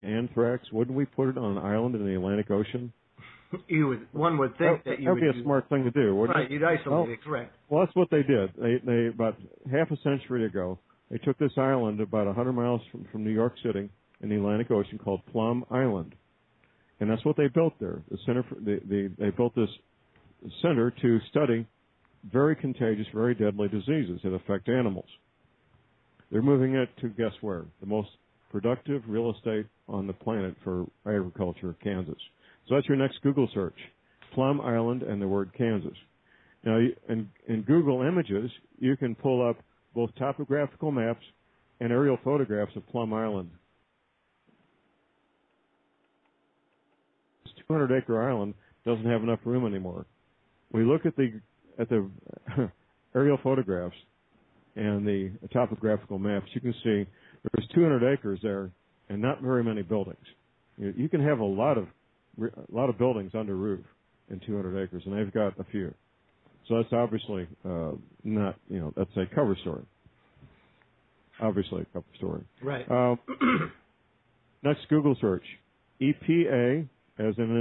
anthrax, wouldn't we put it on an island in the Atlantic Ocean? One would think that you would. That would be a smart thing to do, wouldn't it? Right, you'd isolate it, correct. Well, that's what they did. They about half a century ago, they took this island about 100 miles from New York City in the Atlantic Ocean called Plum Island. And that's what they built there. They built this center to study very contagious, very deadly diseases that affect animals. They're moving it to, guess where? The most productive real estate on the planet for agriculture, Kansas. So that's your next Google search, Plum Island and the word Kansas. Now, in Google Images, you can pull up both topographical maps and aerial photographs of Plum Island. This 200-acre island doesn't have enough room anymore. We look at the aerial photographs and the topographical maps. You can see there's 200 acres there and not very many buildings. You can have a lot of buildings under roof in 200 acres, and they've got a few. So that's obviously not, that's a cover story. Obviously a cover story. Right. Next Google search, EPA as an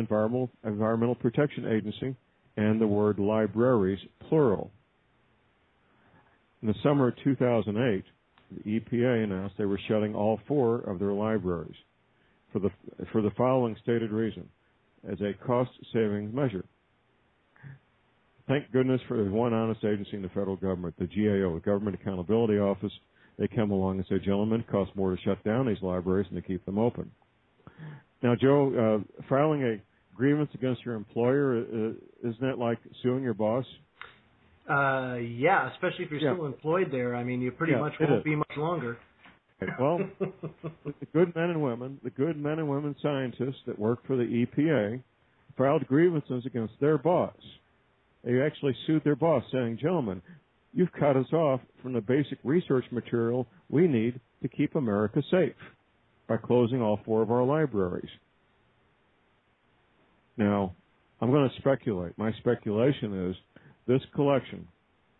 environmental protection agency, and the word libraries, plural. In the summer of 2008, the EPA announced they were shutting all 4 of their libraries for the following stated reason, as a cost-saving measure. Thank goodness for one honest agency in the federal government, the GAO, the Government Accountability Office. They come along and say, gentlemen, it costs more to shut down these libraries than to keep them open. Now, Joe, filing a grievance against your employer, isn't that like suing your boss? Yeah, especially if you're still employed there. I mean, you pretty much won't be much longer. Well, the good men and women scientists that work for the EPA filed grievances against their boss. They actually sued their boss, saying, gentlemen, you've cut us off from the basic research material we need to keep America safe by closing all 4 of our libraries. Now, I'm going to speculate. My speculation is this collection,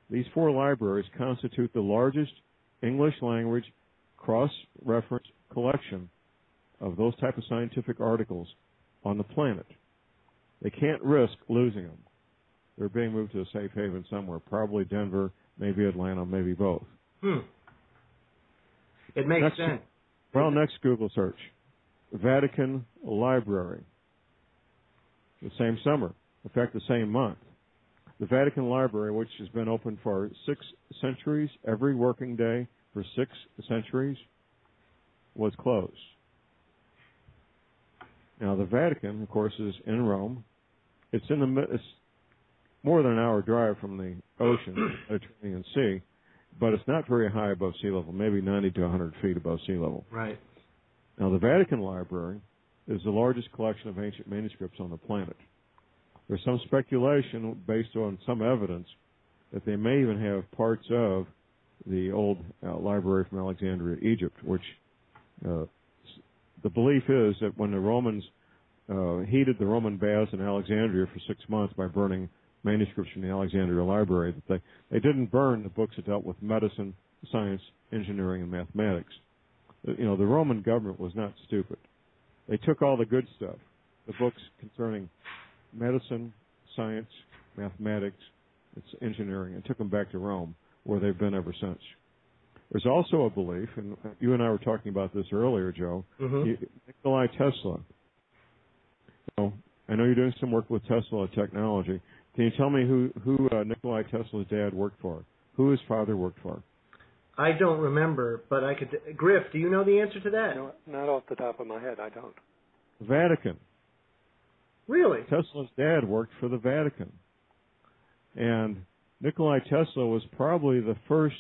these 4 libraries constitute the largest English language cross-reference collection of those type of scientific articles on the planet. They can't risk losing them. They're being moved to a safe haven somewhere, probably Denver, maybe Atlanta, maybe both. It makes sense. Well, next Google search, Vatican Library. The same summer, in fact, the same month. The Vatican Library, which has been open for 6 centuries, every working day for 6 centuries, was closed. Now, the Vatican, of course, is in Rome. It's more than an hour drive from the ocean, the Mediterranean Sea, but it's not very high above sea level, maybe 90 to 100 feet above sea level. Right. Now, the Vatican Library is the largest collection of ancient manuscripts on the planet. There's some speculation based on some evidence that they may even have parts of the old library from Alexandria, Egypt, which the belief is that when the Romans heated the Roman baths in Alexandria for 6 months by burning manuscripts from the Alexandria Library, that they didn't burn the books that dealt with medicine, science, engineering, and mathematics. The Roman government was not stupid. They took all the good stuff, the books concerning medicine, science, mathematics, engineering, and took them back to Rome, where they've been ever since. There's also a belief, and you and I were talking about this earlier, Joe, Nikolai Tesla. I know you're doing some work with Tesla technology. Can you tell me who Nikolai Tesla's dad worked for? Who his father worked for? I don't remember, but I could. Griff, do you know the answer to that? No, not off the top of my head, I don't. Vatican. Really? Tesla's dad worked for the Vatican. And Nikolai Tesla was probably the first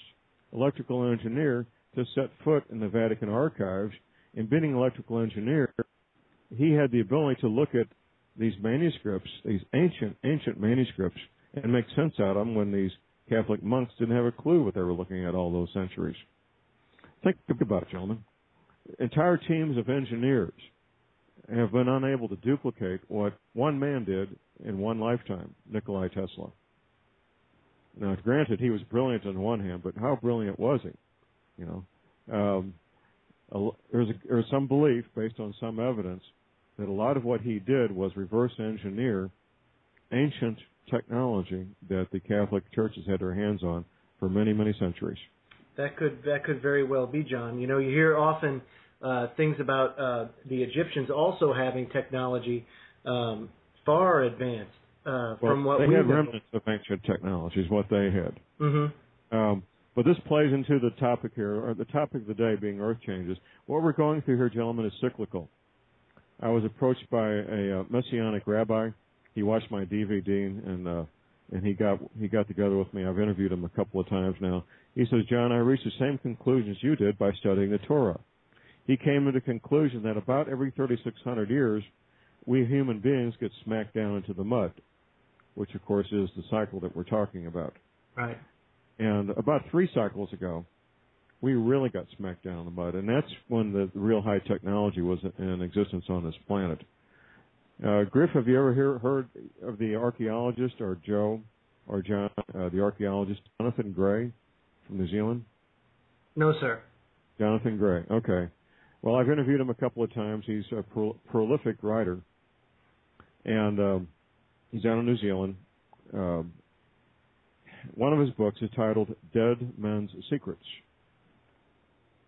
electrical engineer to set foot in the Vatican archives. And being an electrical engineer, he had the ability to look at these manuscripts, these ancient manuscripts, and make sense out of them when these Catholic monks didn't have a clue what they were looking at all those centuries. Think about it, gentlemen. Entire teams of engineers have been unable to duplicate what one man did in one lifetime, Nikolai Tesla. Now, granted, he was brilliant on one hand, but how brilliant was he? there's some belief based on some evidence that a lot of what he did was reverse engineer ancient technology that the Catholic churches had their hands on for many, many centuries. That could very well be, John. You know, you hear often things about the Egyptians also having technology far advanced from what we know. They had remnants of ancient technology is what they had. Mm-hmm. But this plays into the topic here, or the topic of the day being earth changes. What we're going through here, gentlemen, is cyclical. I was approached by a Messianic rabbi. He watched my DVD and he got together with me. I've interviewed him a couple of times now. He says, John, I reached the same conclusions you did by studying the Torah. He came to the conclusion that about every 3,600 years, we human beings get smacked down into the mud, which of course is the cycle that we're talking about. Right. And about 3 cycles ago, we really got smacked down in the mud, and that's when the real high technology was in existence on this planet. Griff, have you ever heard of the archaeologist, or Joe, or John, the archaeologist, Jonathan Gray from New Zealand? No, sir. Jonathan Gray, okay. Well, I've interviewed him a couple of times. He's a prolific writer, and he's out in New Zealand. One of his books is titled Dead Men's Secrets.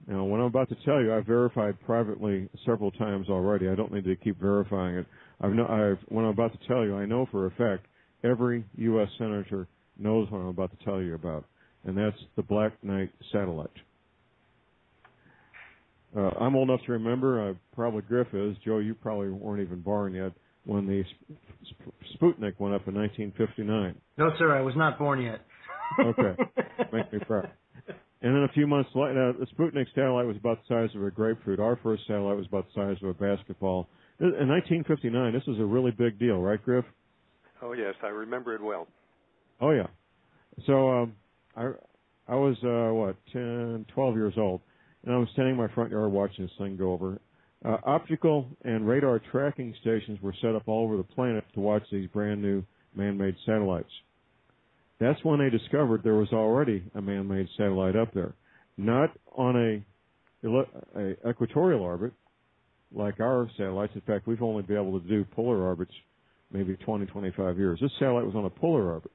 Now, what I'm about to tell you, I've verified privately several times already. I don't need to keep verifying it. What I'm about to tell you, I know for a fact every U.S. senator knows what I'm about to tell you about, and that's the Black Knight satellite. I'm old enough to remember, probably Griff is, Joe, you probably weren't even born yet, when the Sputnik went up in 1959. No, sir, I was not born yet. Okay, make me proud. And then a few months later, the Sputnik satellite was about the size of a grapefruit. Our first satellite was about the size of a basketball. In 1959, this was a really big deal, right, Griff? Oh, yes, I remember it well. Oh, yeah. So I was, 10, 12 years old, and I was standing in my front yard watching this thing go over. Optical and radar tracking stations were set up all over the planet to watch these brand-new man-made satellites. That's when they discovered there was already a man-made satellite up there. Not on a equatorial orbit like our satellites. In fact, we've only been able to do polar orbits maybe 20, 25 years. This satellite was on a polar orbit.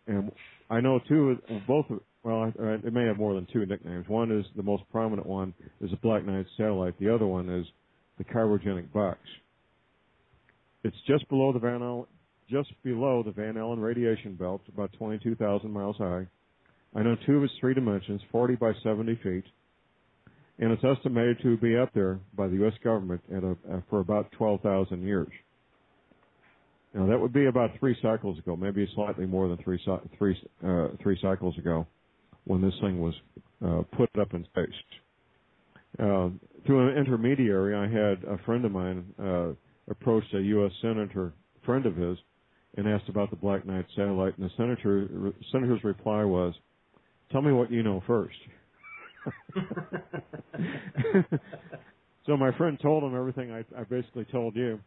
And I know it may have more than 2 nicknames. One is, the most prominent one is the Black Knight satellite. The other one is the cryogenic box. It's just below the Van Allen radiation belt, about 22,000 miles high. I know 2 of its 3 dimensions, 40 by 70 feet, and it's estimated to be up there by the U.S. government for about 12,000 years. Now, that would be about 3 cycles ago, maybe slightly more than 3 cycles ago, when this thing was put up in space. Through an intermediary, I had a friend of mine approached a U.S. senator friend of his and asked about the Black Knight satellite, and the senator's reply was, "Tell me what you know first." So my friend told him everything I basically told you.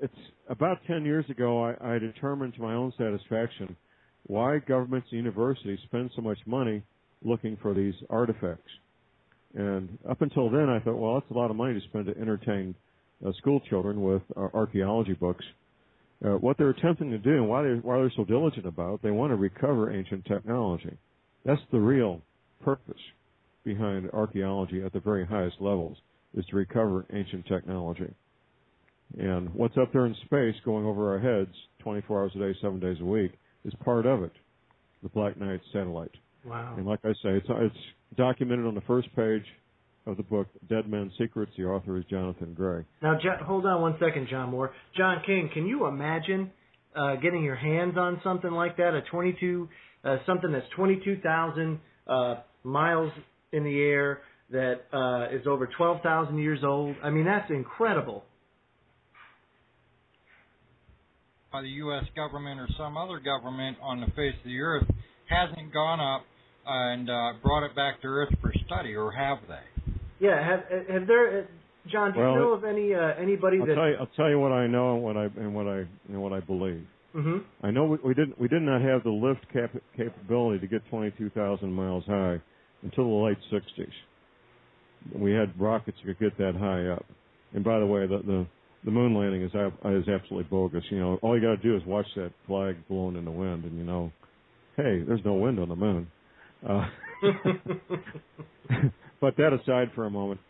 It's about 10 years ago I determined to my own satisfaction why governments and universities spend so much money looking for these artifacts. And up until then, I thought, well, that's a lot of money to spend to entertain school children with archaeology books. What they're attempting to do, and why they're so diligent about it, they want to recover ancient technology. That's the real purpose behind archaeology at the very highest levels, is to recover ancient technology. And what's up there in space going over our heads 24 hours a day, 7 days a week, is part of it, the Black Knight satellite. Wow. And like I say, it's documented on the first page of the book, Dead Men's Secrets. The author is Jonathan Gray. Now, hold on one second, John Moore. John King, can you imagine getting your hands on something like that, something that's 22,000 miles in the air, that is over 12,000 years old? I mean, that's incredible. By the U.S. government or some other government on the face of the earth hasn't gone up and brought it back to Earth for study, or have they? Yeah, have there, John? Do you know of anybody that? I'll tell you what I know and what I believe. Mm-hmm. I know we did not have the lift capability to get 22,000 miles high until the late 60s. We had rockets that could get that high up. And by the way, the moon landing is absolutely bogus. You know, all you got to do is watch that flag blowing in the wind, and you know, hey, there's no wind on the moon. But that aside for a moment,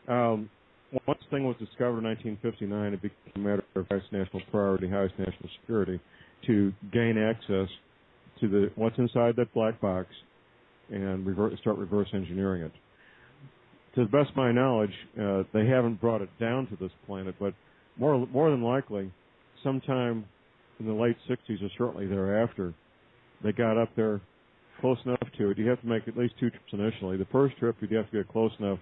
once the thing was discovered in 1959, it became a matter of highest national priority, highest national security, to gain access to what's inside that black box and start reverse engineering it. To the best of my knowledge, they haven't brought it down to this planet, but more than likely, sometime in the late 60s or shortly thereafter, they got up there close enough to it. You have to make at least 2 trips initially. The first trip, you'd have to get close enough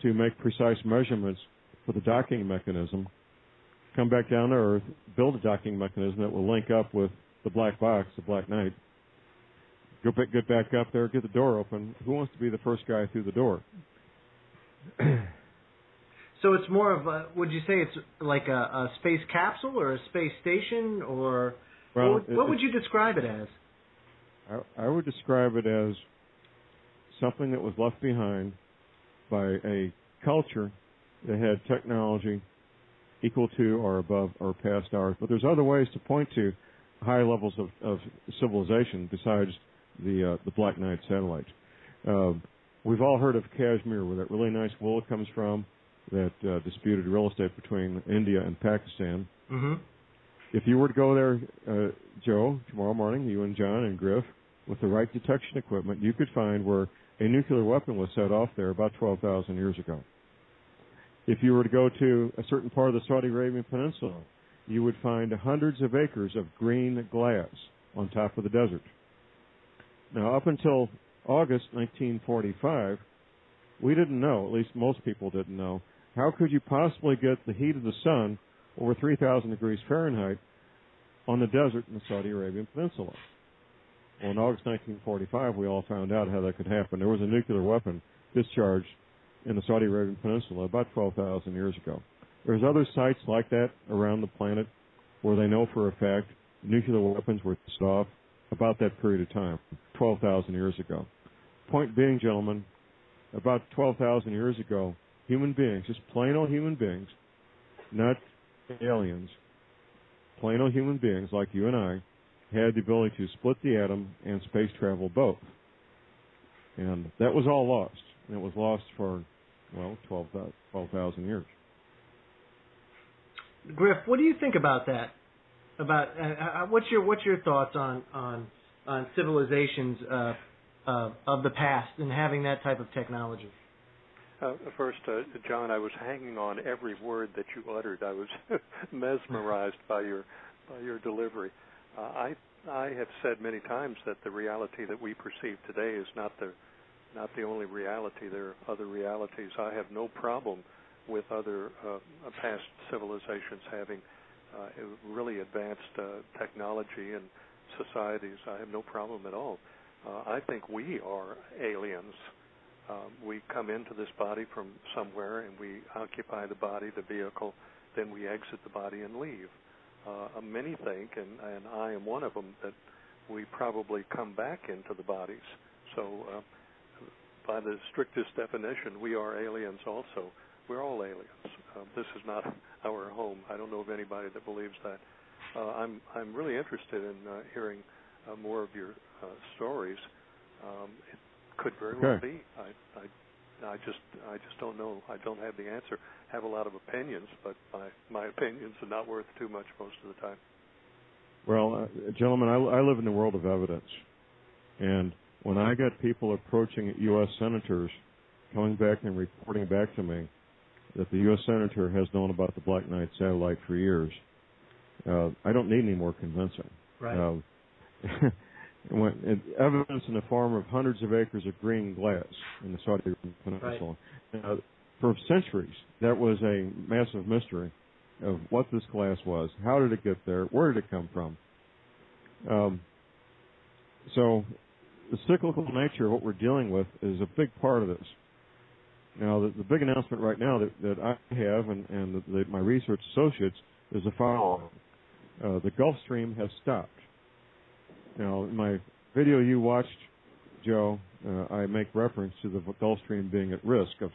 to make precise measurements for the docking mechanism, come back down to Earth, build a docking mechanism that will link up with the black box, the Black Knight, get back up there, get the door open. Who wants to be the first guy through the door? So it's more of a, would you say it's like a space capsule or a space station, or what would you describe it as? I would describe it as something that was left behind by a culture that had technology equal to or above or past ours. But there's other ways to point to high levels of civilization besides the Black Knight satellite. We've all heard of Kashmir, where that really nice wool comes from, that disputed real estate between India and Pakistan. Mm-hmm. If you were to go there, Joe, tomorrow morning, you and John and Griff, with the right detection equipment, you could find where a nuclear weapon was set off there about 12,000 years ago. If you were to go to a certain part of the Saudi Arabian Peninsula, you would find hundreds of acres of green glass on top of the desert. Now, up until August 1945, we didn't know, at least most people didn't know, how could you possibly get the heat of the sun over 3,000 degrees Fahrenheit on the desert in the Saudi Arabian Peninsula? Well, in August 1945, we all found out how that could happen. There was a nuclear weapon discharged in the Saudi Arabian Peninsula about 12,000 years ago. There's other sites like that around the planet where they know for a fact nuclear weapons were set off about that period of time, 12,000 years ago. Point being, gentlemen, about 12,000 years ago, human beings, just plain old human beings, not aliens, plain old human beings like you and I, had the ability to split the atom and space travel both. And that was all lost. And it was lost for, 12,000 years. Griff, what do you think about that? About what's your thoughts on civilizations of the past and having that type of technology? First, John, I was hanging on every word that you uttered. I was mesmerized by your delivery. I have said many times that the reality that we perceive today is not the only reality. There are other realities. I have no problem with other past civilizations having really advanced technology and societies. I have no problem at all. I think we are aliens. We come into this body from somewhere and we occupy the body, the vehicle, then we exit the body and leave. Many think, and I am one of them, that we probably come back into the bodies. So by the strictest definition, we are aliens also. We're all aliens. This is not our home. I don't know of anybody that believes that. I'm really interested in hearing more of your stories. It could very well be. I just don't know. I don't have the answer. I have a lot of opinions, but my opinions are not worth too much most of the time. Well, gentlemen, I live in the world of evidence, and when I get people approaching U.S. senators, coming back and reporting back to me that the U.S. senator has known about the Black Knight satellite for years, I don't need any more convincing. Right. Evidence in the form of hundreds of acres of green glass in the Saudi Arabian Peninsula. Right. For centuries, that was a massive mystery of what this glass was. How did it get there? Where did it come from? So the cyclical nature of what we're dealing with is a big part of this. Now, the big announcement right now that I have and my research associates is the following. The Gulf Stream has stopped. Now, in my video you watched Joe, I make reference to the Gulf Stream being at risk of